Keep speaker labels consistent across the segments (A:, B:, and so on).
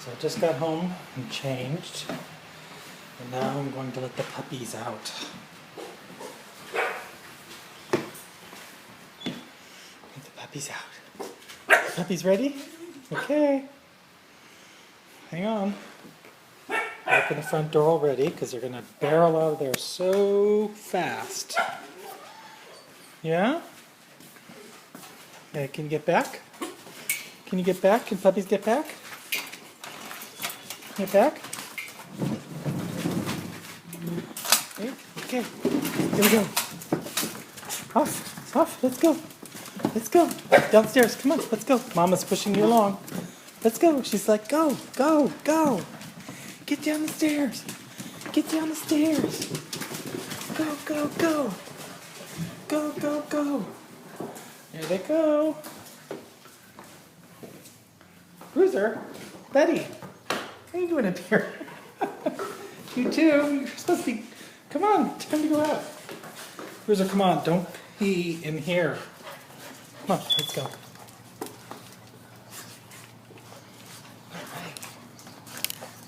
A: So I just got home and changed, and now I'm going to let the puppies out. Let the puppies out. Puppies ready? Okay. Hang on. Open the front door already because they're going to barrel out of there so fast. Yeah? Okay, can you get back? Can you get back? Can puppies get back? Get back? Okay, here we go. Off, let's go. Let's go. Downstairs, come on, let's go. Mama's pushing you along. Let's go. She's like, go, go, go. Get down the stairs. Get down the stairs. Go, go, go. Go, go, go. There they go. Bruiser, Betty, what are you doing up here? You too. You're supposed to be. Come on, time to go out. Bruiser, come on. Don't pee in here. Come on, let's go. All right.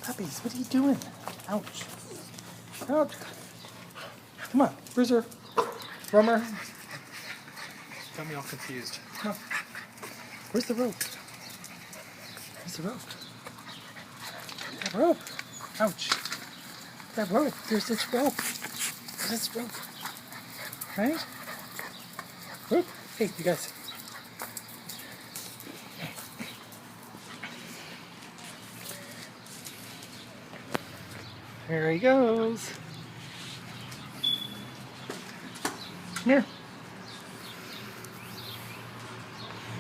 A: Puppies, what are you doing? Ouch. Ouch. Come on, Bruiser. Rummer. Got me all confused. Come on. Where's the rope? Where's the rope? That rope. Ouch. That rope. There's this rope. There's this rope. Right? Whoop. Hey, you guys. There he goes. Come here.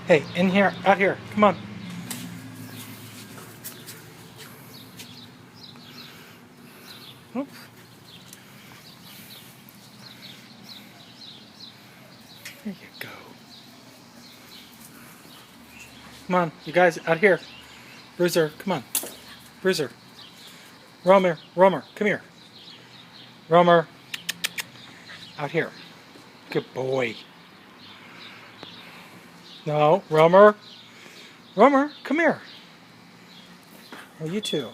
A: Hey, in here, out here. Come on. Oop. There you go. Come on, you guys, out here. Bruiser, come on. Bruiser. Romer, come here. Romer. Out here. Good boy. No, Romer. Romer, come here. Oh, you too.